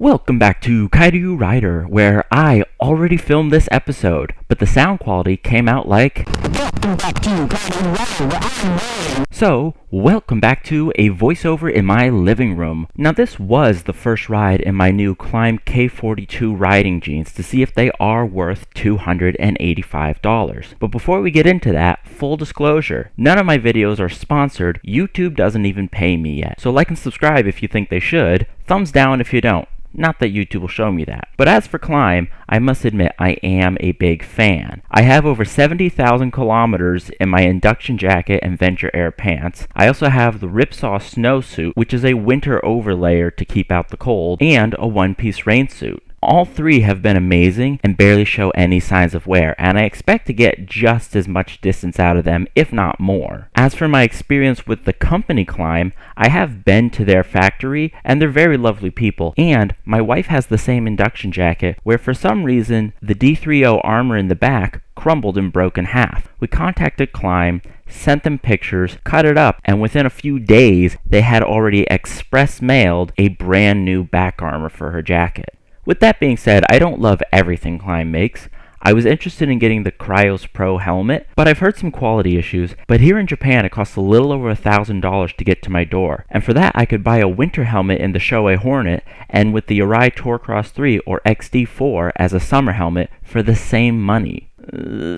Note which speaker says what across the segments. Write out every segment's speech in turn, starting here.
Speaker 1: Welcome back to Kaidu Rider, where I already filmed this episode, but the sound quality came out like... Welcome back to Kaidu Rider, where I'm So, welcome back to a voiceover in my living room. Now this was the first ride in my new Klim K42 riding jeans to see if they are worth $285. But before we get into that, full disclosure, none of my videos are sponsored, YouTube doesn't even pay me yet. So like and subscribe if you think they should, thumbs down if you don't. Not that YouTube will show me that. But as for Klim, I must admit I am a big fan. I have over 70,000 kilometers in my induction jacket and Venture Air pants. I also have the Revzilla snowsuit, which is a winter overlayer to keep out the cold, and a one-piece rain suit. All three have been amazing and barely show any signs of wear, and I expect to get just as much distance out of them, if not more. As for my experience with the company Klim, I have been to their factory, and they're very lovely people, and my wife has the same induction jacket, where for some reason, the D30 armor in the back crumbled and broke in half. We contacted Klim, sent them pictures, cut it up, and within a few days, they had already express mailed a brand new back armor for her jacket. With that being said, I don't love everything Klim makes. I was interested in getting the Cryos Pro helmet, but I've heard some quality issues. But here in Japan, it costs a little over $1,000 to get to my door. And for that, I could buy a winter helmet in the Shoei Hornet, and with the Arai Tourcross 3 or XD4 as a summer helmet for the same money.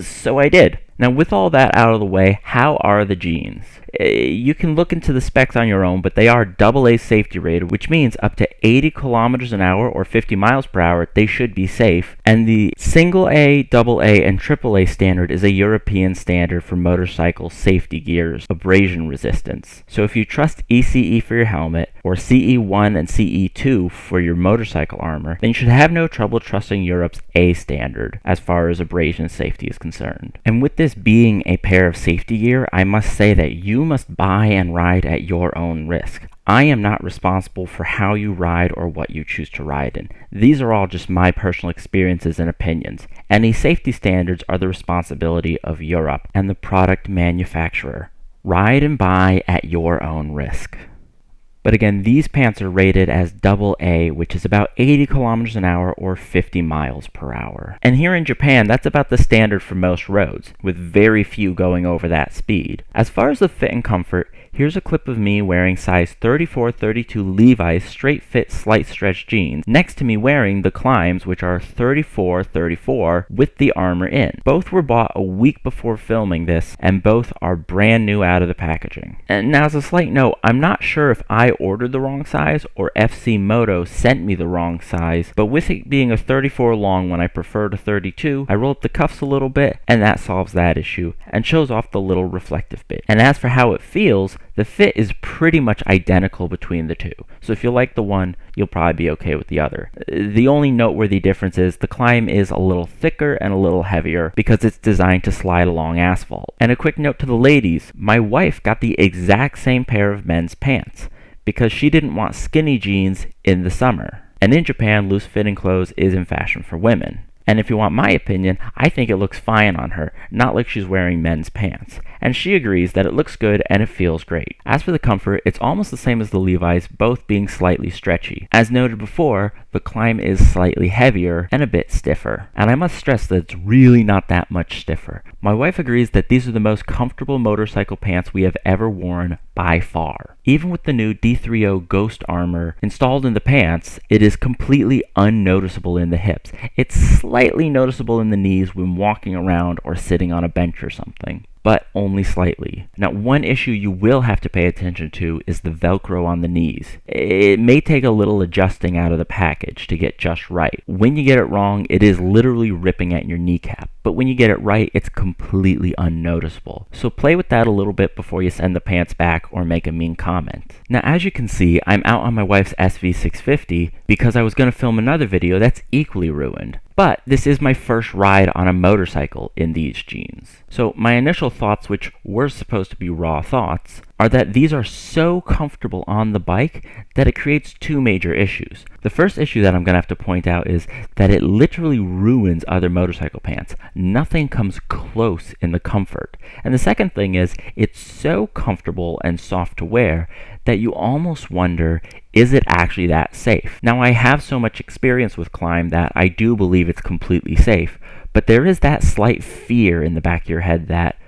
Speaker 1: So I did. Now with all that out of the way, how are the jeans? You can look into the specs on your own, but they are AA safety rated, which means up to 80 kilometers an hour or 50 miles per hour, they should be safe. And the single A, AA, and AAA standard is a European standard for motorcycle safety gears, abrasion resistance. So if you trust ECE for your helmet, or CE1 and CE2 for your motorcycle armor, then you should have no trouble trusting Europe's A standard as far as abrasion safety is concerned. And with this being a pair of safety gear, I must say that you must buy and ride at your own risk. I am not responsible for how you ride or what you choose to ride in. These are all just my personal experiences and opinions. Any safety standards are the responsibility of Europe and the product manufacturer. Ride and buy at your own risk. But again, these pants are rated as AA, which is about 80 kilometers an hour or 50 miles per hour. And here in Japan, that's about the standard for most roads, with very few going over that speed. As far as the fit and comfort, here's a clip of me wearing size 34-32 Levi's straight fit slight stretch jeans, next to me wearing the Klims, which are 34-34 with the armor in. Both were bought a week before filming this, and both are brand new out of the packaging. And now as a slight note, I'm not sure if I ordered the wrong size or FC-Moto sent me the wrong size, but with it being a 34 long when I preferred a 32, I rolled up the cuffs a little bit, and that solves that issue, and shows off the little reflective bit. And as for how it feels, the fit is pretty much identical between the two, so if you like the one, you'll probably be okay with the other. The only noteworthy difference is the Klim is a little thicker and a little heavier because it's designed to slide along asphalt. And a quick note to the ladies, my wife got the exact same pair of men's pants because she didn't want skinny jeans in the summer. And in Japan, loose-fitting clothes is in fashion for women. And if you want my opinion, I think it looks fine on her, not like she's wearing men's pants. And she agrees that it looks good and it feels great. As for the comfort, it's almost the same as the Levi's, both being slightly stretchy. As noted before, the Klim is slightly heavier and a bit stiffer. And I must stress that it's really not that much stiffer. My wife agrees that these are the most comfortable motorcycle pants we have ever worn by far. Even with the new D30 Ghost armor installed in the pants, it is completely unnoticeable in the hips. It's slightly noticeable in the knees when walking around or sitting on a bench or something, but only slightly. Now, one issue you will have to pay attention to is the Velcro on the knees. It may take a little adjusting out of the package to get just right. When you get it wrong, it is literally ripping at your kneecap, but when you get it right, it's completely unnoticeable. So play with that a little bit before you send the pants back or make a mean comment. Now, as you can see, I'm out on my wife's SV650 because I was going to film another video that's equally ruined. But this is my first ride on a motorcycle in these jeans. So my initial thoughts, which were supposed to be raw thoughts, are that these are so comfortable on the bike that it creates two major issues. The first issue that I'm going to have to point out is that it literally ruins other motorcycle pants. Nothing comes close in the comfort. And the second thing is, it's so comfortable and soft to wear that you almost wonder, is it actually that safe? Now, I have so much experience with Klim that I do believe it's completely safe, but there is that slight fear in the back of your head that,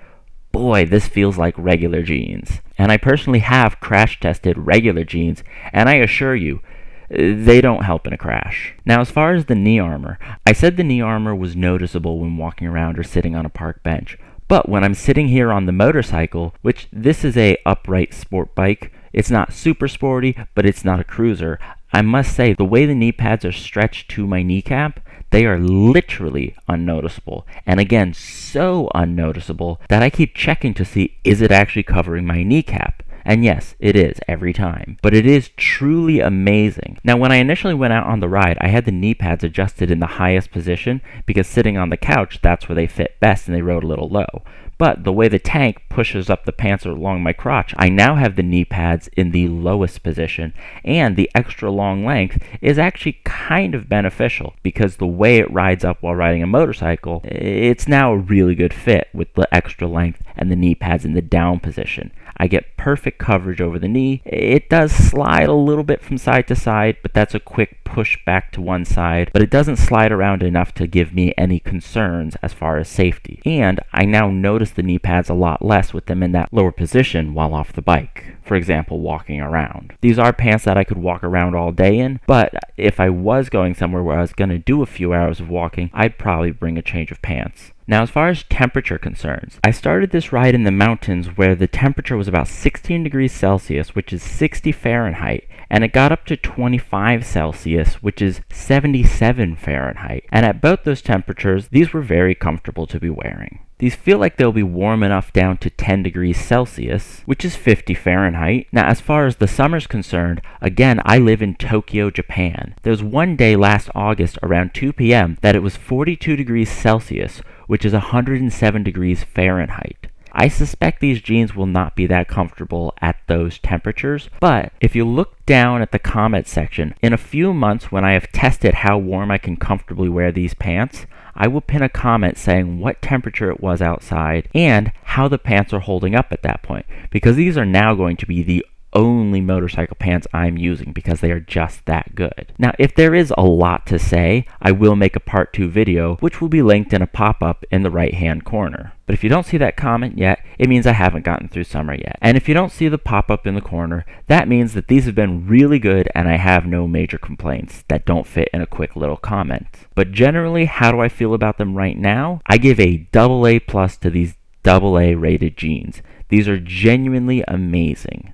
Speaker 1: boy, this feels like regular jeans. And I personally have crash tested regular jeans, and I assure you, they don't help in a crash. Now, as far as the knee armor, I said the knee armor was noticeable when walking around or sitting on a park bench. But when I'm sitting here on the motorcycle, which this is a upright sport bike, it's not super sporty, but it's not a cruiser, I must say the way the knee pads are stretched to my kneecap, they are literally unnoticeable. And again, so unnoticeable that I keep checking to see, is it actually covering my kneecap? And yes, it is every time. But it is truly amazing. Now, when I initially went out on the ride, I had the knee pads adjusted in the highest position because sitting on the couch, that's where they fit best and they rode a little low. But the way the tank pushes up the pants along my crotch, I now have the knee pads in the lowest position, and the extra long length is actually kind of beneficial because the way it rides up while riding a motorcycle, it's now a really good fit with the extra length and the knee pads in the down position. I get perfect coverage over the knee. It does slide a little bit from side to side, but that's a quick push back to one side, but it doesn't slide around enough to give me any concerns as far as safety. And I now notice the knee pads a lot less with them in that lower position while off the bike. For example, walking around. These are pants that I could walk around all day in, but if I was going somewhere where I was going to do a few hours of walking, I'd probably bring a change of pants. Now, as far as temperature concerns, I started this ride in the mountains where the temperature was about 16 degrees Celsius, which is 60 Fahrenheit, and it got up to 25 Celsius, which is 77 Fahrenheit. And at both those temperatures, these were very comfortable to be wearing. These feel like they'll be warm enough down to 10 degrees Celsius, which is 50 Fahrenheit. Now, as far as the summer's concerned, again, I live in Tokyo, Japan. There was one day last August around 2 p.m. that it was 42 degrees Celsius, which is 107 degrees Fahrenheit. I suspect these jeans will not be that comfortable at those temperatures, but if you look down at the comment section, in a few months when I have tested how warm I can comfortably wear these pants, I will pin a comment saying what temperature it was outside and how the pants are holding up at that point, because these are now going to be the only motorcycle pants I'm using because they are just that good. Now, if there is a lot to say, I will make a part 2 video, which will be linked in a pop-up in the right-hand corner. But if you don't see that comment yet, it means I haven't gotten through summer yet. And if you don't see the pop-up in the corner, that means that these have been really good and I have no major complaints that don't fit in a quick little comment. But generally, how do I feel about them right now? I give a AA+ to these AA rated jeans. These are genuinely amazing.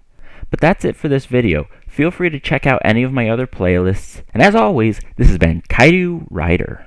Speaker 1: But that's it for this video. Feel free to check out any of my other playlists. And as always, this has been Kaidu Rider.